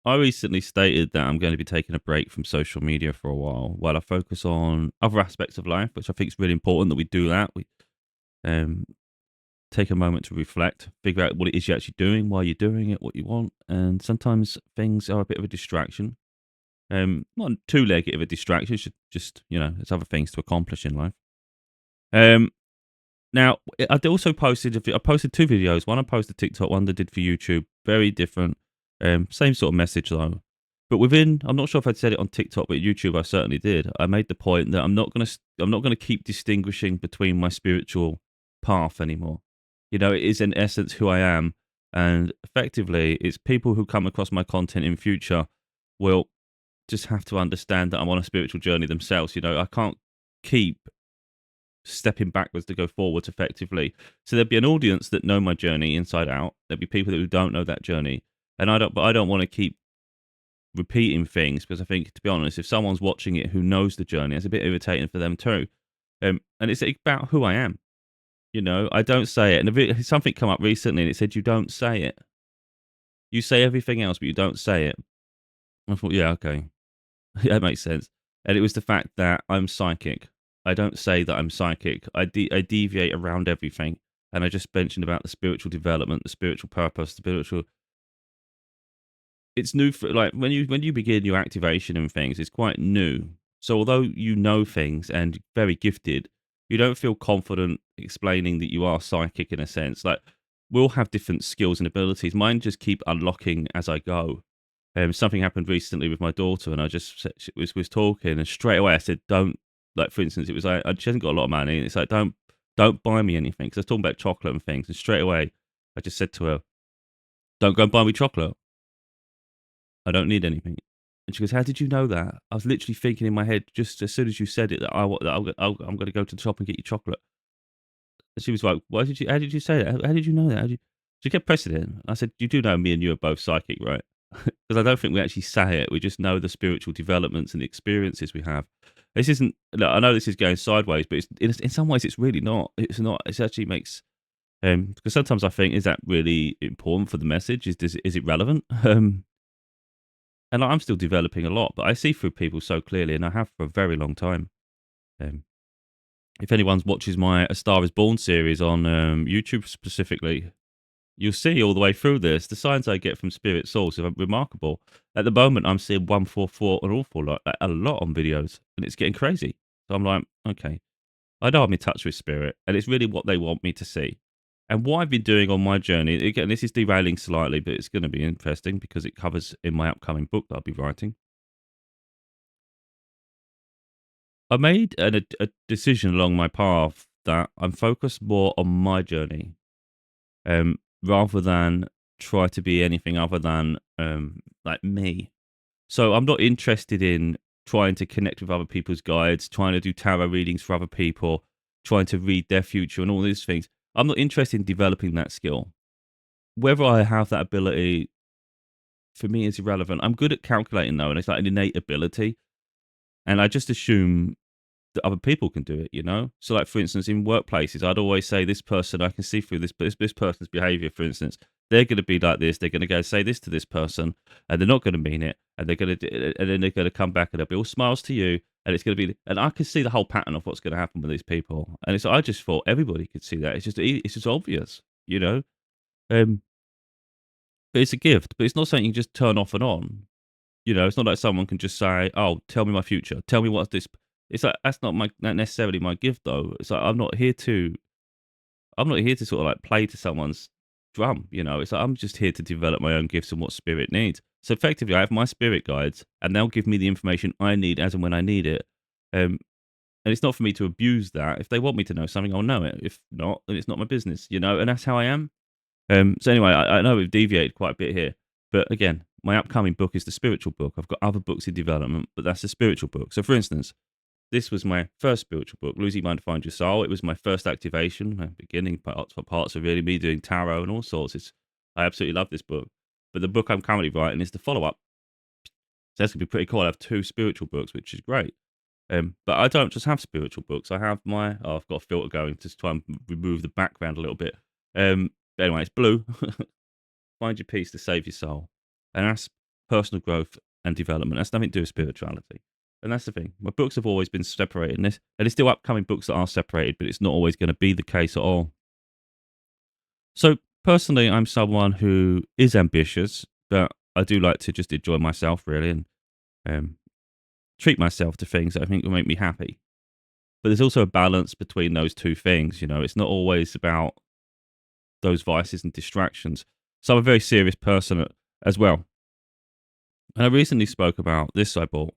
I recently stated that I'm going to be taking a break from social media for a while I focus on other aspects of life, which I think is really important that we do that. We um, take a moment to reflect, figure out what it is you're actually doing, why you're doing it, what you want. And sometimes things are a bit of a distraction. Not too negative a distraction, it's just, there's other things to accomplish in life. Um, Now, I also posted I posted 2 videos. One I posted TikTok, one I did for YouTube. Very different. Same sort of message though. But I'm not sure if I'd said it on TikTok, but YouTube I certainly did. I made the point that I'm not gonna keep distinguishing between my spiritual path anymore. It is in essence who I am, and effectively, it's people who come across my content in future will just have to understand that I'm on a spiritual journey themselves. I can't keep stepping backwards to go forwards effectively. So there'd be an audience that know my journey inside out. There'd be people who don't know that journey, and I don't want to keep repeating things because I think, to be honest, if someone's watching it who knows the journey, it's a bit irritating for them too. And it's about who I am. I don't say it. And something come up recently, and it said you don't say it. You say everything else, but you don't say it. I thought, yeah, okay, that makes sense. And it was the fact that I'm psychic. I don't say that I'm psychic. I deviate around everything. And I just mentioned about the spiritual development, the spiritual purpose, the spiritual. It's new for like when you begin your activation and things. It's quite new. So although you know things and very gifted, you don't feel confident explaining that you are psychic in a sense. Like we'll have different skills and abilities. Mine just keep unlocking as I go. Something happened recently with my daughter, and I just she was talking, and straight away I said, "Don't." Like for instance, it was like she hasn't got a lot of money, and it's like, "Don't buy me anything," because I was talking about chocolate and things, and straight away I just said to her, "Don't go and buy me chocolate. I don't need anything." And she goes, "How did you know that?" I was literally thinking in my head just as soon as you said it that I'm going to go to the shop and get you chocolate. And she was like, "Why did you? How did you say that? How did you know that?" She kept pressing it. I said, "You do know me and you are both psychic, right?" Because I don't think we actually say it. We just know the spiritual developments and the experiences we have. This isn't. Look, I know this is going sideways, but in some ways it's really not. It's not. It actually makes. Because sometimes I think, is that really important for the message? Is it relevant? And I'm still developing a lot, but I see through people so clearly, and I have for a very long time. Um, if anyone watches my A Star Is Born series on YouTube specifically, you'll see all the way through this. The signs I get from spirit source are remarkable. At the moment, I'm seeing 144 an awful lot, like a lot on videos, and it's getting crazy. So I'm like, okay, I know I'm in touch with spirit, and it's really what they want me to see. And what I've been doing on my journey, again, this is derailing slightly, but it's going to be interesting because it covers in my upcoming book that I'll be writing. I made a decision along my path that I'm focused more on my journey, rather than try to be anything other than like me. So I'm not interested in trying to connect with other people's guides, trying to do tarot readings for other people, trying to read their future and all these things. I'm not interested in developing that skill. Whether I have that ability for me is irrelevant. I'm good at calculating though, and it's like an innate ability. And I just assume that other people can do it. So, like for instance, in workplaces, I'd always say this person I can see through this person's behavior. For instance, they're going to be like this. They're going to go say this to this person, and they're not going to mean it, and they're going to, and then they're going to come back and they'll be all smiles to you, and it's going to be, and I can see the whole pattern of what's going to happen with these people, and I just thought everybody could see that. It's just obvious. Um, but it's a gift, but it's not something you can just turn off and on. It's not like someone can just say, "Oh, tell me my future. Tell me what's this." It's like that's not necessarily my gift though. It's like I'm not here to sort of like play to someone's drum. It's like I'm just here to develop my own gifts and what spirit needs. So effectively, I have my spirit guides, and they'll give me the information I need as and when I need it. Um, and it's not for me to abuse that. If they want me to know something, I'll know it. If not, then it's not my business. And that's how I am. So anyway, I know we've deviated quite a bit here, but again, my upcoming book is the spiritual book. I've got other books in development, but that's the spiritual book. So, for instance, this was my first spiritual book, Losing Mind to Find Your Soul. It was my first activation, my beginning parts of really me doing tarot and all sorts. I absolutely love this book. But the book I'm currently writing is the follow up. So that's gonna be pretty cool. I have two spiritual books, which is great. But I don't just have spiritual books. I have I've got a filter going to try and remove the background a little bit. But anyway, it's blue. Find your peace to save your soul, and that's personal growth and development. That's nothing to do with spirituality. And that's the thing. My books have always been separated, and there's still upcoming books that are separated, but it's not always going to be the case at all. So personally, I'm someone who is ambitious, but I do like to just enjoy myself really and um, treat myself to things that I think will make me happy. But there's also a balance between those two things. It's not always about those vices and distractions. So I'm a very serious person as well. And I recently spoke about this I bought,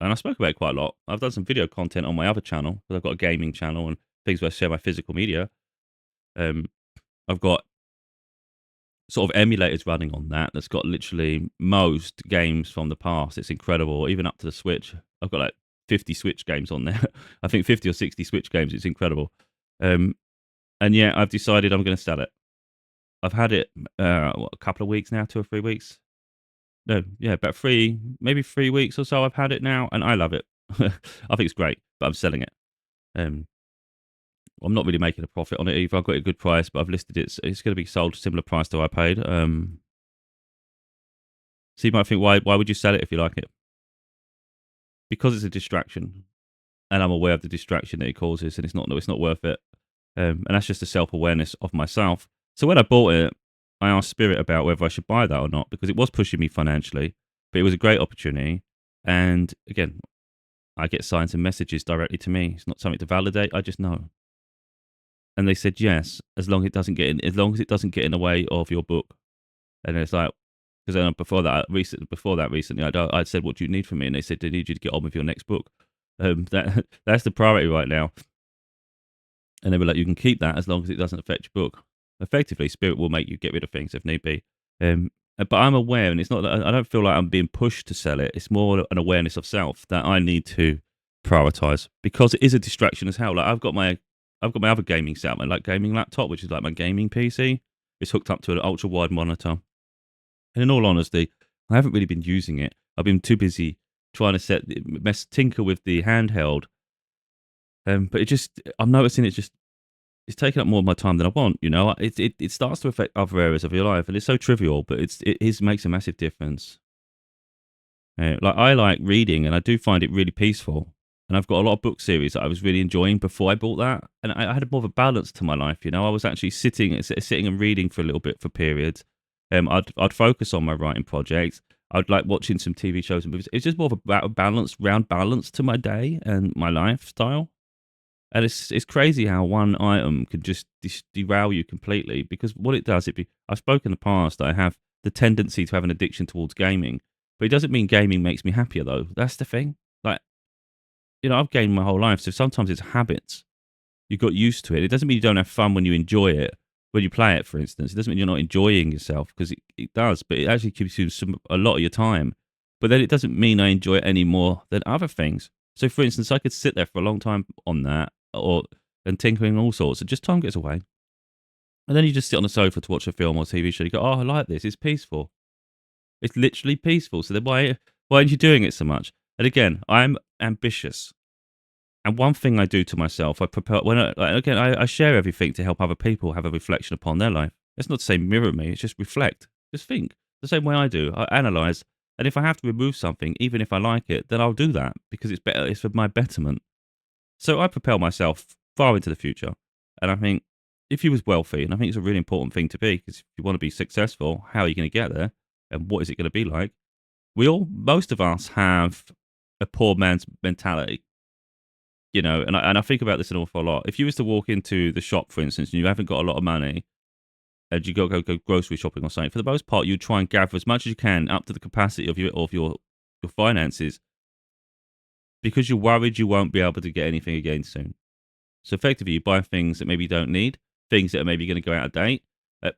and I spoke about it quite a lot. I've done some video content on my other channel because I've got a gaming channel and things where I share my physical media. Um, I've got sort of emulators running on that's got literally most games from the past. It's incredible, even up to the Switch. I've got like 50 Switch games on there. I think 50 or 60 Switch games. It's incredible. And yeah, I've decided I'm going to sell it. I've had it a couple of weeks now, 2 or 3 weeks. No, yeah, about maybe 3 weeks or so. I've had it now, and I love it. I think it's great, but I'm selling it. Um, I'm not really making a profit on it either. I've got a good price, but I've listed it. It's going to be sold similar price to what I paid. So you might think, why would you sell it if you like it? Because it's a distraction, and I'm aware of the distraction that it causes, and it's not worth it. And that's just a self awareness of myself. So when I bought it, I asked Spirit about whether I should buy that or not because it was pushing me financially, but it was a great opportunity. And again, I get signs and messages directly to me. It's not something to validate. I just know. And they said yes, as long as it doesn't get in the way of your book. And it's like, because before that, recently, I'd said, "What do you need from me?" And they said, "They need you to get on with your next book." That's the priority right now. And they were like, "You can keep that as long as it doesn't affect your book." Effectively, Spirit will make you get rid of things if need be. But I'm aware, and it's not that I don't feel like I'm being pushed to sell it. It's more an awareness of self that I need to prioritize because it is a distraction as hell. Like I've got my other gaming setup, my like gaming laptop, which is like my gaming PC. It's hooked up to an ultra wide monitor. And in all honesty, I haven't really been using it. I've been too busy trying to tinker with the handheld. But I'm noticing it's taking up more of my time than I want. It starts to affect other areas of your life, and it's so trivial, but it makes a massive difference. Like I like reading, and I do find it really peaceful. And I've got a lot of book series that I was really enjoying before I bought that, and I had more of a balance to my life. I was actually sitting and reading for a little bit for periods. I'd focus on my writing projects. I'd like watching some TV shows and movies. It's just more of a round balance to my day and my lifestyle. And it's crazy how one item can just derail you completely because what it does, I've spoken in the past, I have the tendency to have an addiction towards gaming, but it doesn't mean gaming makes me happier though. That's the thing. Like, I've gamed my whole life, so sometimes it's habits. You got used to it. It doesn't mean you don't have fun when you enjoy it. When you play it, for instance, it doesn't mean you're not enjoying yourself because it does, but it actually keeps you a lot of your time. But then it doesn't mean I enjoy it any more than other things. So, for instance, I could sit there for a long time on that and tinkering all sorts, and just time gets away. And then you just sit on the sofa to watch a film or TV show. You go, "Oh, I like this. It's peaceful. It's literally peaceful." So then why aren't you doing it so much? And again, I'm ambitious. And one thing I do to myself, I prepare I share everything to help other people have a reflection upon their life. It's not to say mirror me, it's just reflect. Just think. The same way I do. I analyze. And if I have to remove something, even if I like it, then I'll do that because it's better, it's for my betterment. So I propel myself far into the future. And I think if you was wealthy, and I think it's a really important thing to be, because if you want to be successful, how are you going to get there? And what is it going to be like? Most of us have a poor man's mentality, and I think about this an awful lot. If you was to walk into the shop, for instance, and you haven't got a lot of money, and you go grocery shopping or something, for the most part, you try and gather as much as you can up to the capacity of your finances, because you're worried you won't be able to get anything again soon. So effectively, you buy things that maybe you don't need, things that are maybe going to go out of date. I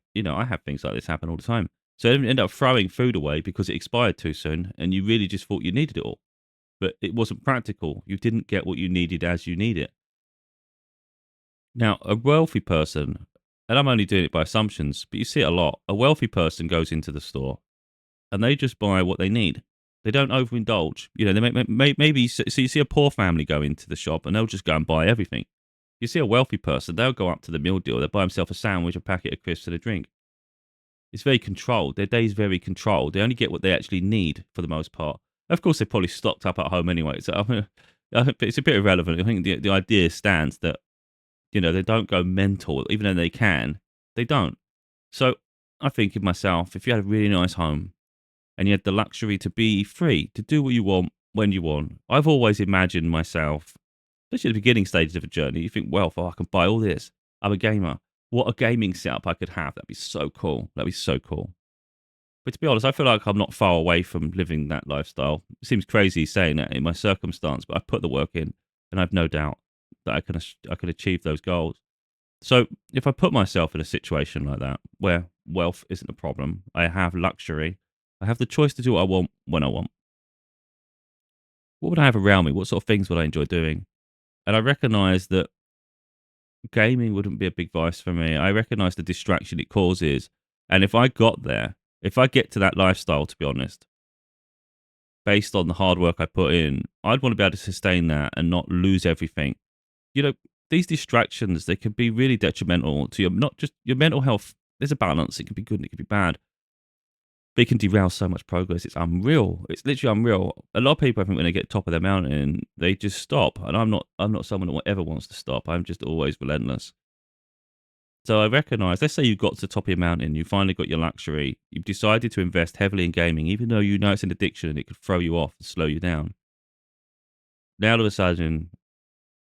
have things like this happen all the time. So you end up throwing food away because it expired too soon, and you really just thought you needed it all, but it wasn't practical. You didn't get what you needed as you need it. Now, a wealthy person, and I'm only doing it by assumptions, but you see it a lot. A wealthy person goes into the store and they just buy what they need. They don't overindulge. Maybe so you see a poor family go into the shop and they'll just go and buy everything. You see a wealthy person, they'll go up to the meal deal, they'll buy himself a sandwich, a packet of crisps, and a drink. It's very controlled. Their day's very controlled. They only get what they actually need for the most part. Of course, they're probably stocked up at home anyway. So I think it's a bit irrelevant. I think the idea stands that they don't go mental, even though they can. They don't. So I think of myself, if you had a really nice home and you had the luxury to be free, to do what you want when you want, I've always imagined myself, especially at the beginning stages of a journey, you think, well, if I can buy all this, I'm a gamer. What a gaming setup I could have. That'd be so cool. That'd be so cool. But to be honest, I feel like I'm not far away from living that lifestyle. It seems crazy saying that in my circumstance, but I've put the work in and I've no doubt that I can achieve those goals. So if I put myself in a situation like that, where wealth isn't a problem, I have luxury, I have the choice to do what I want when I want. What would I have around me? What sort of things would I enjoy doing? And I recognize that gaming wouldn't be a big vice for me. I recognize the distraction it causes. And if I got there, if I get to that lifestyle, to be honest, based on the hard work I put in, I'd want to be able to sustain that and not lose everything. You know, these distractions, they can be really detrimental to your, not just your mental health. There's a balance. It can be good and it can be bad. But it can derail so much progress. It's unreal. It's literally unreal. A lot of people, I think, when they get top of their mountain, they just stop. And I'm not someone that ever wants to stop. I'm just always relentless. So I recognize, let's say you got to the top of your mountain, you finally got your luxury, you've decided to invest heavily in gaming, even though you know it's an addiction and it could throw you off and slow you down. Now all of a sudden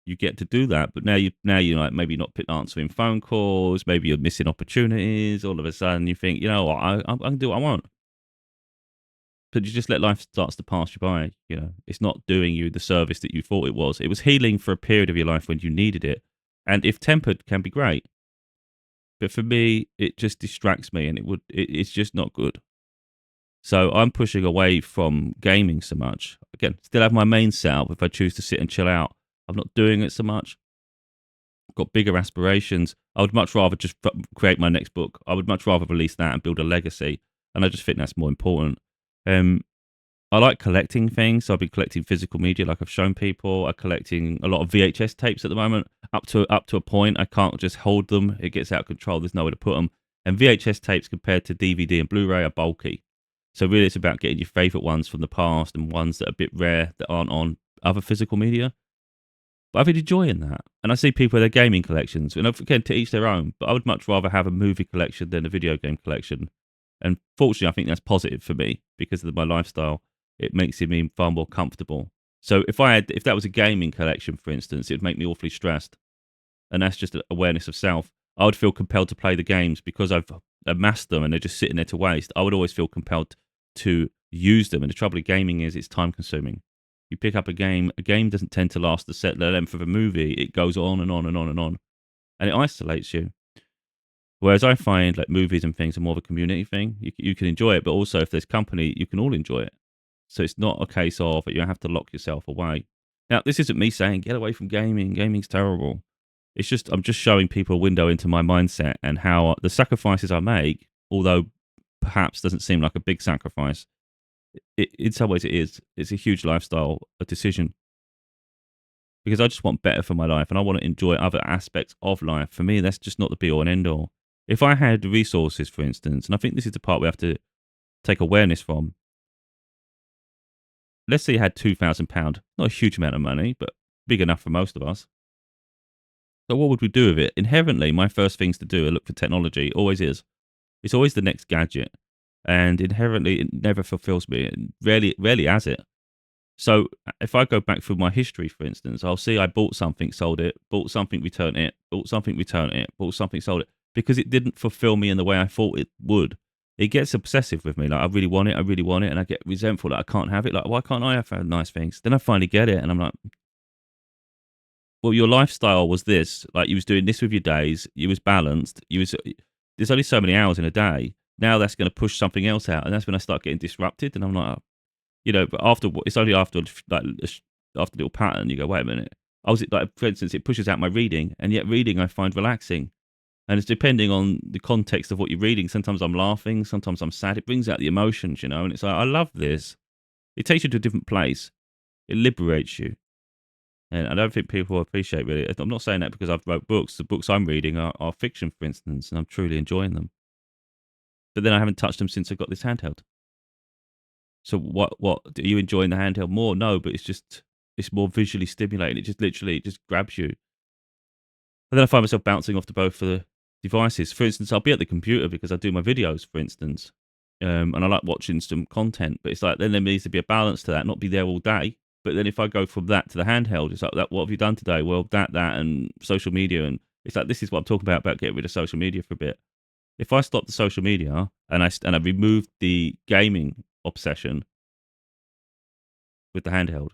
you get to do that, but now you like maybe not answering phone calls, maybe you're missing opportunities. All of a sudden you think, you know what, I can do what I want. But you just let life starts to pass you by. It's not doing you the service that you thought it was. It was healing for a period of your life when you needed it, and if tempered, can be great. But for me, it just distracts me, and it's just not good. So I'm pushing away from gaming so much. Again, still have my main setup if I choose to sit and chill out. I'm not doing it so much. I've got bigger aspirations. I would much rather just create my next book. I would much rather release that and build a legacy. And I just think that's more important. Um, I like collecting things. So I've been collecting physical media, like I've shown people. I'm collecting a lot of VHS tapes at the moment. Up to a point, I can't just hold them. It gets out of control. There's nowhere to put them. And VHS tapes compared to DVD and Blu-ray are bulky. So really, it's about getting your favorite ones from the past and ones that are a bit rare that aren't on other physical media. But I've been enjoying that. And I see people with their gaming collections. And again, to each their own. But I would much rather have a movie collection than a video game collection. And fortunately, I think that's positive for me because of my lifestyle. It makes me far more comfortable. So if that was a gaming collection, for instance, it would make me awfully stressed. And that's just awareness of self. I would feel compelled to play the games because I've amassed them and they're just sitting there to waste. I would always feel compelled to use them. And the trouble with gaming is it's time consuming. You pick up a game doesn't tend to last the set length of a movie. It goes on and on and on and on. And it isolates you. Whereas I find like movies and things are more of a community thing. You can enjoy it, but also if there's company, you can all enjoy it. So it's not a case of you have to lock yourself away. Now, this isn't me saying get away from gaming. Gaming's terrible. It's just I'm just showing people a window into my mindset and how the sacrifices I make, although perhaps doesn't seem like a big sacrifice, in some ways it is. It's a huge lifestyle a decision because I just want better for my life and I want to enjoy other aspects of life. For me, that's just not the be all and end all. If I had resources, for instance, and I think this is the part we have to take awareness from. Let's say you had £2,000, not a huge amount of money, but big enough for most of us. So what would we do with it? Inherently, my first things to do are look for technology. It always is. It's always the next gadget. And inherently, it never fulfills me. It rarely has it. So if I go back through my history, for instance, I'll see I bought something, sold it, bought something, returned it, bought something, returned it, bought something, sold it, because it didn't fulfill me in the way I thought it would. It gets obsessive with me. Like, I really want it, and I get resentful that I can't have it. Like, why can't I have nice things? Then I finally get it, and I'm like, well, your lifestyle was this. Like, you was doing this with your days. You was balanced. There's only so many hours in a day. Now that's going to push something else out, and that's when I start getting disrupted. And I'm like, but it's only after like after a little pattern, you go, wait a minute. I was like, for instance, it pushes out my reading, and yet reading I find relaxing. And it's depending on the context of what you're reading. Sometimes I'm laughing, sometimes I'm sad. It brings out the emotions, and it's like, I love this. It takes you to a different place. It liberates you. And I don't think people appreciate really. I'm not saying that because I've wrote books. The books I'm reading are fiction, for instance, and I'm truly enjoying them. but then I haven't touched them since I got this handheld. So what are you enjoying the handheld more? No, but it's more visually stimulating. It just literally it just grabs you. And then I find myself bouncing off to both of the devices. For instance, I'll be at the computer because I do my videos, for instance, and I like watching some content. But it's like then there needs to be a balance to that, not be there all day. But then if I go from that to the handheld, it's like that. What have you done today? Well, that, and social media, and it's like this is what I'm talking about getting rid of social media for a bit. If I stop the social media and I remove the gaming obsession with the handheld,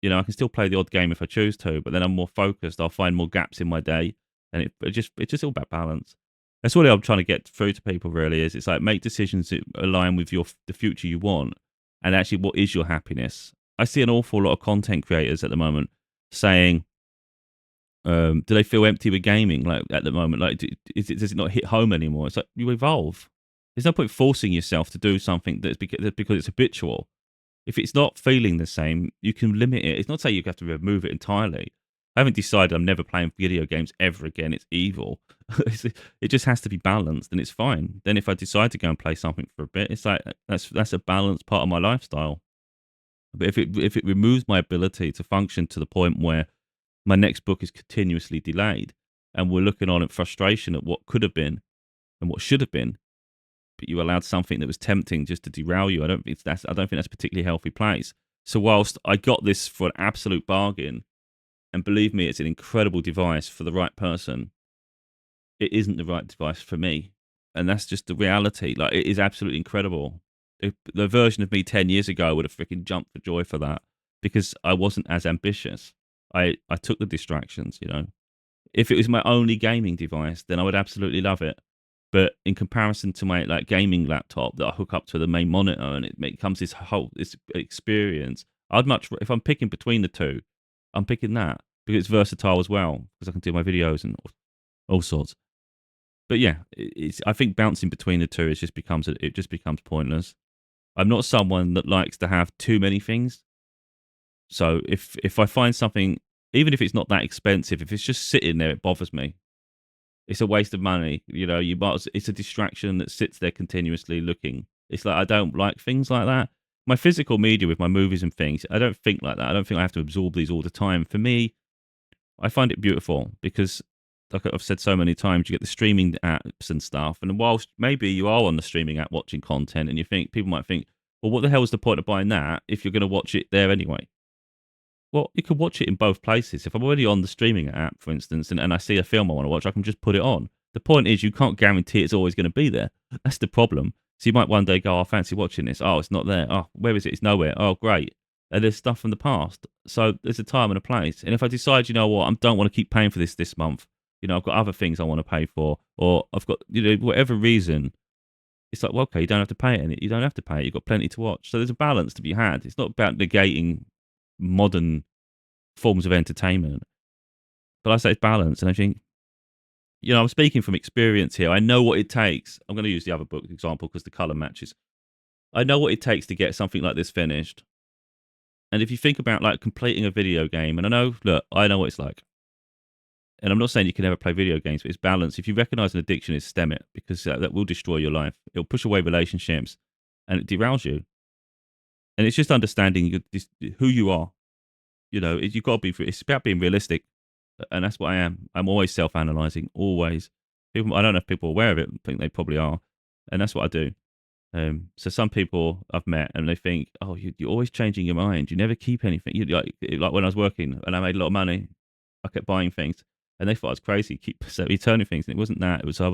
I can still play the odd game if I choose to, but then I'm more focused. I'll find more gaps in my day, and it's just all about balance. That's what I'm trying to get through to people. Really, is it's like make decisions that align with the future you want, and actually what is your happiness. I see an awful lot of content creators at the moment saying, do they feel empty with gaming? Like at the moment, like does it not hit home anymore? It's like you evolve. There's no point forcing yourself to do something that's because it's habitual. If it's not feeling the same, you can limit it. It's not saying you have to remove it entirely. I haven't decided I'm never playing video games ever again. It's evil. It just has to be balanced, and it's fine. Then if I decide to go and play something for a bit, it's like that's a balanced part of my lifestyle. But if it removes my ability to function to the point where my next book is continuously delayed, and we're looking on at frustration at what could have been and what should have been, but you allowed something that was tempting just to derail you. I don't think that's a particularly healthy place. So whilst I got this for an absolute bargain, and believe me, it's an incredible device for the right person, it isn't the right device for me, and that's just the reality. Like it is absolutely incredible. The version of me 10 years ago would have freaking jumped for joy for that because I wasn't as ambitious. I took the distractions. If it was my only gaming device, then I would absolutely love it. But in comparison to my gaming laptop that I hook up to the main monitor and it becomes this experience, if I'm picking between the two, I'm picking that because it's versatile as well because I can do my videos and all sorts. But yeah, I think bouncing between the two it just becomes pointless. I'm not someone that likes to have too many things. So if I find something, even if it's not that expensive, if it's just sitting there, it bothers me. It's a waste of money. It's a distraction that sits there continuously looking. It's like I don't like things like that. My physical media with my movies and things, I don't think like that. I don't think I have to absorb these all the time. For me, I find it beautiful because, like I've said so many times, you get the streaming apps and stuff. And whilst maybe you are on the streaming app watching content, and people might think, well, what the hell is the point of buying that if you're going to watch it there anyway? Well, you could watch it in both places. If I'm already on the streaming app, for instance, and I see a film I want to watch, I can just put it on. The point is, you can't guarantee it's always going to be there. That's the problem. So you might one day go, oh, I fancy watching this. Oh, it's not there. Oh, where is it? It's nowhere. Oh, great. And there's stuff from the past. So there's a time and a place. And if I decide, you know what, I don't want to keep paying for this month, I've got other things I want to pay for, or I've got, whatever reason, it's like, well, okay, you don't have to pay it. You don't have to pay it. You've got plenty to watch. So there's a balance to be had. It's not about negating modern forms of entertainment. But I say it's balance, and I think, I'm speaking from experience here. I know what it takes. I'm going to use the other book example because the color matches. I know what it takes to get something like this finished. And if you think about completing a video game, and I know what it's like. And I'm not saying you can never play video games, but it's balance. If you recognize an addiction, is stem it because that will destroy your life. It'll push away relationships, and it derails you. And it's just understanding who you are. You've got to be. It's about being realistic, and that's what I am. I'm always self-analyzing. Always. I don't know if people are aware of it. I think they probably are, and that's what I do. So some people I've met and they think, oh, you're always changing your mind. You never keep anything. Like when I was working and I made a lot of money, I kept buying things, and they thought I was crazy. Keep returning things, and it wasn't that. It was I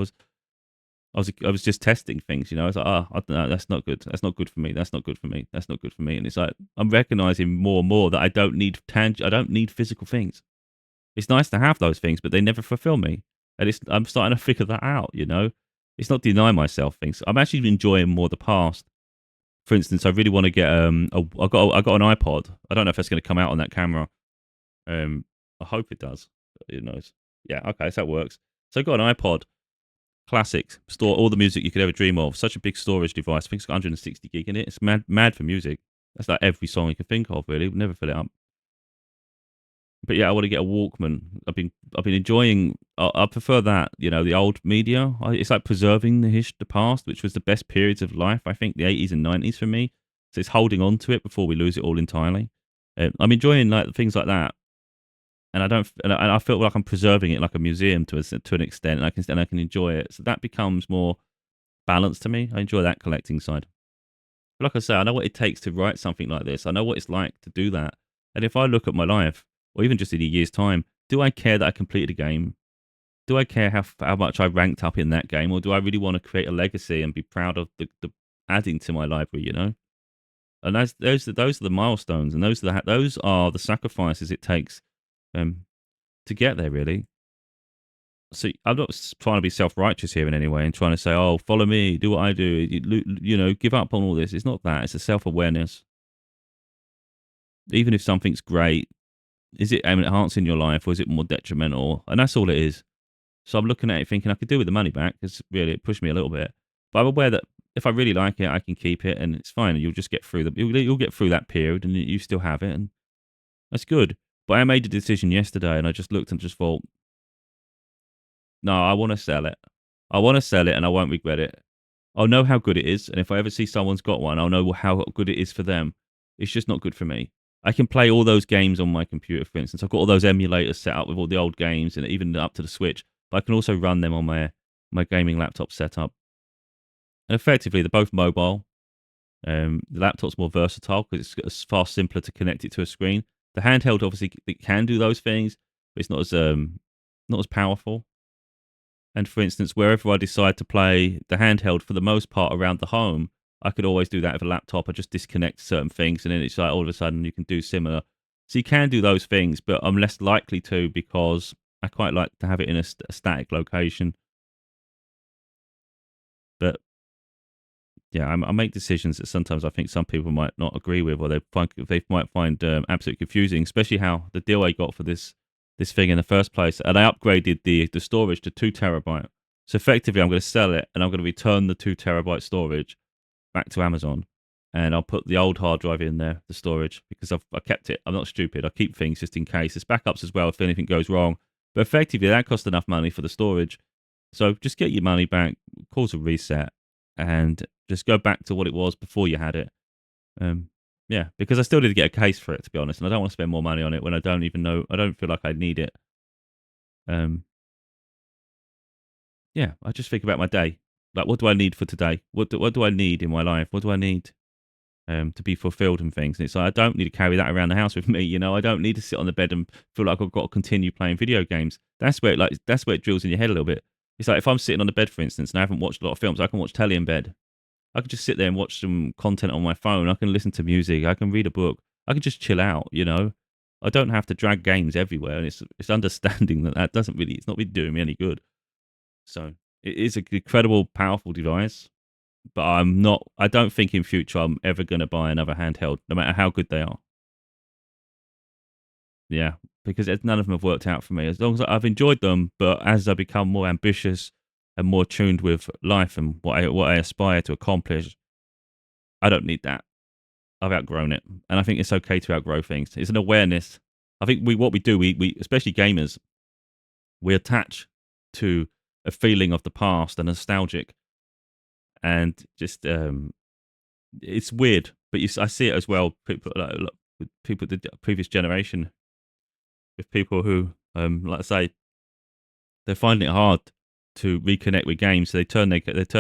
was just testing things. I was like, oh, I don't know, that's not good. That's not good for me. That's not good for me. That's not good for me. And it's like I'm recognizing more and more that I don't need I don't need physical things. It's nice to have those things, but they never fulfill me. And I'm starting to figure that out. It's not denying myself things. I'm actually enjoying more the past. For instance, I really want to get I got an iPod. I don't know if that's going to come out on that camera. I hope it does. Who knows? Yeah, okay, so that works. So I got an iPod Classic, store all the music you could ever dream of. Such a big storage device. I think it's got 160 gig in it. It's mad for music. That's like every song you can think of, really. We'll never fill it up. But yeah, I want to get a Walkman. I've been enjoying. I prefer that. The old media. It's like preserving the past, which was the best periods of life. I think the 80s and 90s for me. So it's holding on to it before we lose it all entirely. I'm enjoying like things like that, and I feel like I'm preserving it like a museum to an extent, and I can enjoy it. So that becomes more balanced to me. I enjoy that collecting side. But like I say, I know what it takes to write something like this. I know what it's like to do that. And if I look at my life, or even just in a year's time, do I care that I completed a game? Do I care how much I ranked up in that game, or do I really want to create a legacy and be proud of the adding to my library? And those are the milestones, and those are the sacrifices it takes um, to get there. Really. So I'm not trying to be self-righteous here in any way and trying to say, "Oh, follow me, do what I do," give up on all this. It's not that. It's a self-awareness. Even if something's great, is it enhancing your life or is it more detrimental? And that's all it is. So I'm looking at it thinking I could do with the money back because really it pushed me a little bit. But I'm aware that if I really like it, I can keep it and it's fine. You'll just get through you'll get through that period and you still have it and that's good. But I made a decision yesterday and I just looked and just thought, no, I want to sell it. I want to sell it and I won't regret it. I'll know how good it is. And if I ever see someone's got one, I'll know how good it is for them. It's just not good for me. I can play all those games on my computer, for instance. I've got all those emulators set up with all the old games and even up to the Switch, but I can also run them on my gaming laptop setup. And effectively, they're both mobile. The laptop's more versatile because it's far simpler to connect it to a screen. The handheld, obviously, it can do those things, but it's not as powerful. And for instance, wherever I decide to play the handheld for the most part around the home, I could always do that with a laptop. I just disconnect certain things and then it's like all of a sudden you can do similar. So you can do those things, but I'm less likely to because I quite like to have it in a static location. But yeah, I make decisions that sometimes I think some people might not agree with, or they might find absolutely confusing, especially how the deal I got for this thing in the first place. And I upgraded the storage to 2 terabyte. So effectively, I'm going to sell it, and I'm going to return the 2 terabyte storage back to Amazon, and I'll put the old hard drive in there, the storage, because I kept it. I'm not stupid. I keep things just in case. There's backups as well if anything goes wrong. But effectively, that cost enough money for the storage. So just get your money back, cause a reset, and just go back to what it was before you had it. Um, yeah, because I still need to get a case for it, to be honest, and I don't want to spend more money on it when I don't even know. I don't feel like I need it. Um, yeah, I just think about my day. Like, what do I need for today? What do I need in my life? What do I need to be fulfilled and things? And it's like I don't need to carry that around the house with me. I don't need to sit on the bed and feel like I've got to continue playing video games. That's where it drills in your head a little bit. It's like if I'm sitting on the bed, for instance, and I haven't watched a lot of films, I can watch telly in bed. I can just sit there and watch some content on my phone. I can listen to music. I can read a book. I can just chill out. I don't have to drag games everywhere. And it's understanding that doesn't really, it's not really doing me any good. So it is an incredible, powerful device. But I don't think in future I'm ever going to buy another handheld, no matter how good they are. Yeah, because none of them have worked out for me. As long as I've enjoyed them, but as I become more ambitious and more tuned with life and what I aspire to accomplish, I don't need that. I've outgrown it, and I think it's okay to outgrow things. It's an awareness. I think what we do, we especially gamers, we attach to a feeling of the past and nostalgic, and just it's weird. But I see it as well. People with people the previous generation, with people who, like I say, they're finding it hard to reconnect with games. So they turn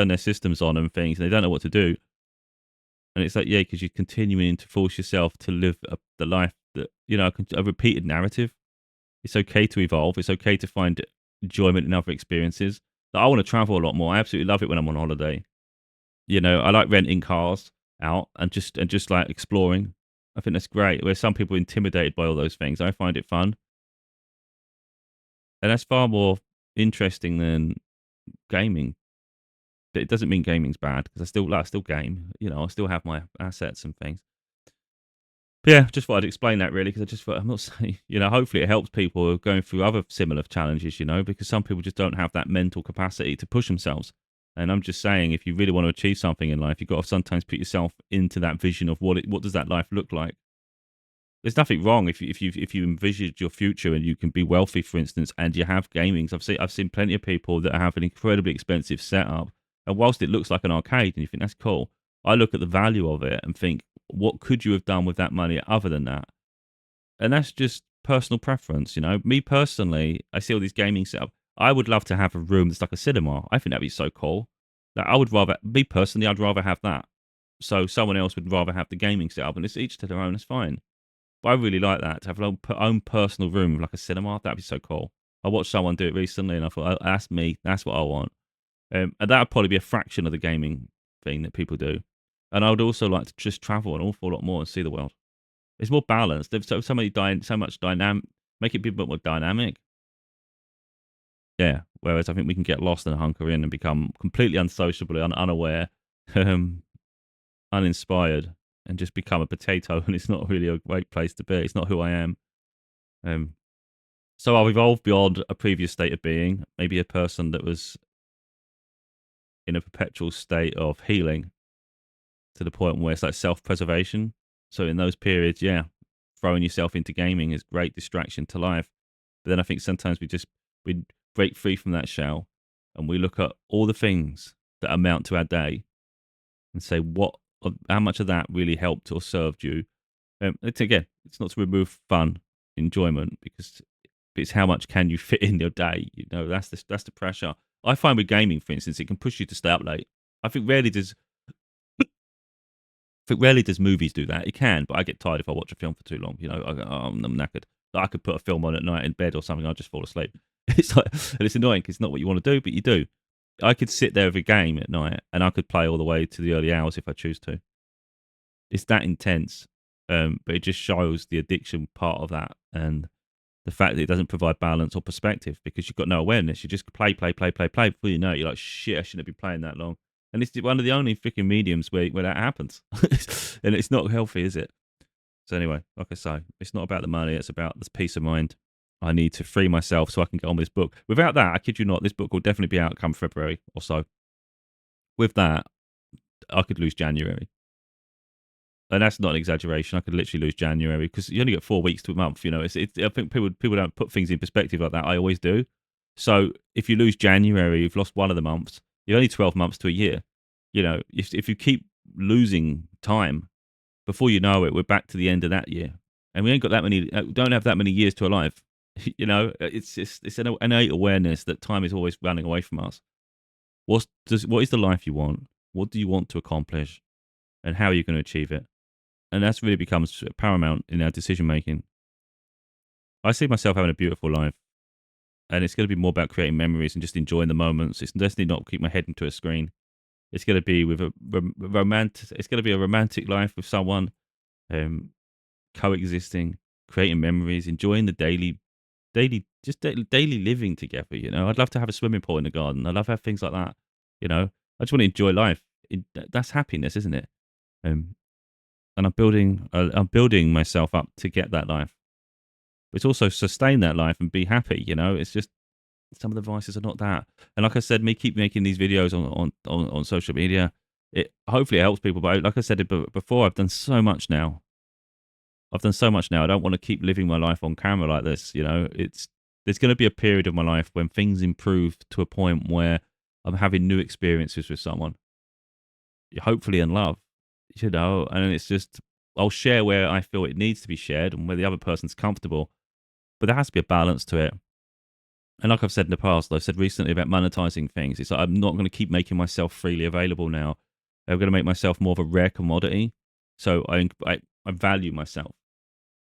their systems on and things, and they don't know what to do. And it's like, yeah, because you're continuing to force yourself to live the life that, a repeated narrative. It's okay to evolve. It's okay to find enjoyment in other experiences. Like, I want to travel a lot more. I absolutely love it when I'm on holiday. I like renting cars out and just like exploring. I think that's great. Where some people are intimidated by all those things, I find it fun, and that's far more interesting than gaming. But it doesn't mean gaming's bad because I still game. I still have my assets and things. But yeah, just thought I'd explain that really because I just thought I'm not saying, hopefully it helps people who are going through other similar challenges, because some people just don't have that mental capacity to push themselves. And I'm just saying, if you really want to achieve something in life, you've got to sometimes put yourself into that vision of what does that life look like. There's nothing wrong if you envisage your future and you can be wealthy, for instance, and you have gamings. I've seen plenty of people that have an incredibly expensive setup, and whilst it looks like an arcade and you think that's cool, I look at the value of it and think, what could you have done with that money other than that? And that's just personal preference, you know. Me personally, I see all these gaming setup. I would love to have a room that's like a cinema. I think that'd be so cool. Like, I would rather, me personally, I'd rather have that. So someone else would rather have the gaming setup, and it's each to their own. It's fine. But I really like that, to have an own personal room with like a cinema. That'd be so cool. I watched someone do it recently, and I thought, oh, that's me. That's what I want. And that would probably be a fraction of the gaming thing that people do. And I would also like to just travel an awful lot more and see the world. It's more balanced. There's so much dynamic, make it be a bit more dynamic. Yeah. Whereas I think we can get lost and hunker in and become completely unsociable, unaware, um, uninspired, and just become a potato. And it's not really a great place to be. It's not who I am. Um, so I've evolved beyond a previous state of being. Maybe a person that was in a perpetual state of healing to the point where it's like self-preservation. So in those periods, yeah, throwing yourself into gaming is great distraction to life. But then I think sometimes we break free from that shell and we look at all the things that amount to our day and say how much of that really helped or served you. It's not to remove fun, enjoyment, because it's how much can you fit in your day. You know, that's the pressure. I find with gaming, for instance, it can push you to stay up late. I think rarely does movies do that. It can, but I get tired if I watch a film for too long. You know, I'm knackered. Like, I could put a film on at night in bed or something. I'll just fall asleep. It's like, and it's annoying because it's not what you want to do, but you do. I could sit there with a game at night and I could play all the way to the early hours if I choose to. It's that intense, but it just shows the addiction part of that and the fact that it doesn't provide balance or perspective because you've got no awareness. You just play. Before you know it, you're like, shit, I shouldn't be playing that long. And it's one of the only freaking mediums where that happens. And it's not healthy, is it? So anyway, like I say, it's not about the money. It's about this peace of mind. I need to free myself so I can get on with this book. Without that, I kid you not, this book will definitely be out come February or so. With that, I could lose January. And that's not an exaggeration. I could literally lose January because you only get 4 weeks to a month. You know, I think people don't put things in perspective like that. I always do. So if you lose January, you've lost one of the months. You're only 12 months to a year. You know, if you keep losing time, before you know it, we're back to the end of that year, and we ain't got that many. Don't have that many years to a life. You know, it's an innate awareness that time is always running away from us. What is the life you want? What do you want to accomplish, and how are you going to achieve it? And that's really becomes paramount in our decision making. I see myself having a beautiful life, and it's going to be more about creating memories and just enjoying the moments. It's definitely not keep my head into a screen. It's going to be with a romantic. It's going to be a romantic life with someone, um, coexisting, creating memories, enjoying the daily living together. You know, I'd love to have a swimming pool in the garden. I love to have things like that. You know, I just want to enjoy life. That's happiness, isn't it? Um, and I'm building myself up to get that life. But it's also sustain that life and be happy. You know, it's just some of the vices are not that. And like I said, me keep making these videos on social media. It hopefully it helps people. But like I said before, I've done so much now. I don't want to keep living my life on camera like this. You know, there's going to be a period of my life when things improve to a point where I'm having new experiences with someone, hopefully in love. You know, and it's just I'll share where I feel it needs to be shared and where the other person's comfortable. But there has to be a balance to it. And like I've said in the past, I've said recently about monetizing things. It's like I'm not going to keep making myself freely available now. I'm going to make myself more of a rare commodity. So I value myself.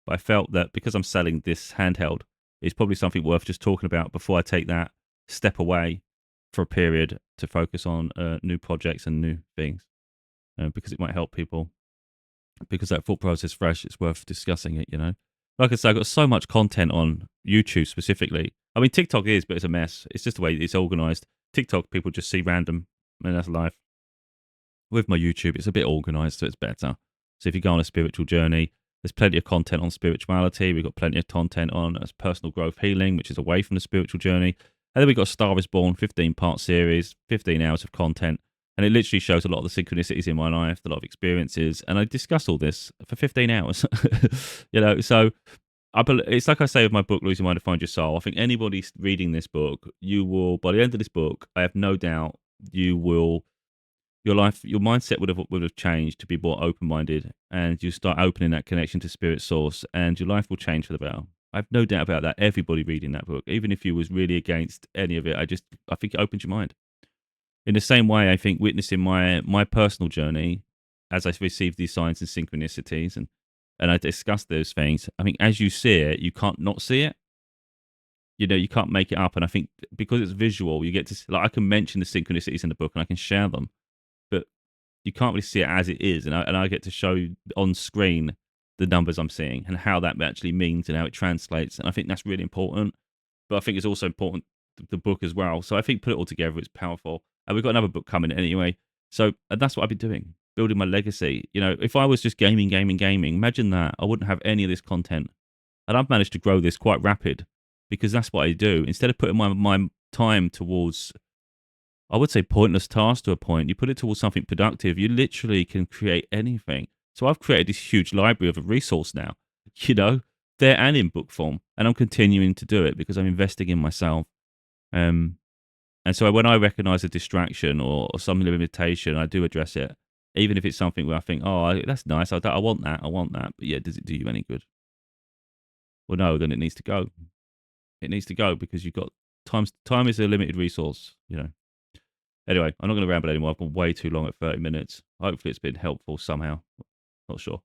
But I felt that because I'm selling this handheld, it's probably something worth just talking about before I take that step away for a period to focus on new projects and new things, because it might help people. Because that thought process is fresh, it's worth discussing it, you know. Like I said, I've got so much content on YouTube specifically. I mean, TikTok is, but it's a mess. It's just the way it's organized. TikTok, people just see random, and that's life. With my YouTube, it's a bit organized, so it's better. So if you go on a spiritual journey, there's plenty of content on spirituality. We've got plenty of content on personal growth healing, which is away from the spiritual journey. And then we've got Star is Born, 15-part series, 15 hours of content. And it literally shows a lot of the synchronicities in my life, a lot of experiences, and I discuss all this for 15 hours. So it's like I say with my book, Losing Mind to Find Your Soul. I think anybody reading this book, you will, by the end of this book, I have no doubt you will, your mindset would have changed to be more open minded, and you start opening that connection to spirit source, and your life will change for the better. I have no doubt about that. Everybody reading that book, even if you was really against any of it, I think it opens your mind. In the same way, I think witnessing my personal journey as I received these signs and synchronicities, and I discussed those things. I think as you see it, you can't not see it. You can't make it up. And I think because it's visual, you get to like I can mention the synchronicities in the book and I can share them, but you can't really see it as it is. And I get to show you on screen the numbers I'm seeing and how that actually means and how it translates. And I think that's really important. But I think it's also important the book as well. So I think put it all together, it's powerful. And we've got another book coming anyway. So and that's what I've been doing, building my legacy. If I was just gaming, imagine that. I wouldn't have any of this content. And I've managed to grow this quite rapid because that's what I do. Instead of putting my time towards, I would say, pointless tasks to a point, you put it towards something productive, you literally can create anything. So I've created this huge library of a resource now, you know, there and in book form. And I'm continuing to do it because I'm investing in myself. Um, and so when I recognize a distraction or some limitation, I do address it, even if it's something where I think, oh, that's nice. I want that. I want that. But yeah, does it do you any good? Well, no, then it needs to go. It needs to go because you've got time is a limited resource. Anyway, I'm not going to ramble anymore. I've gone way too long at 30 minutes. Hopefully it's been helpful somehow. Not sure.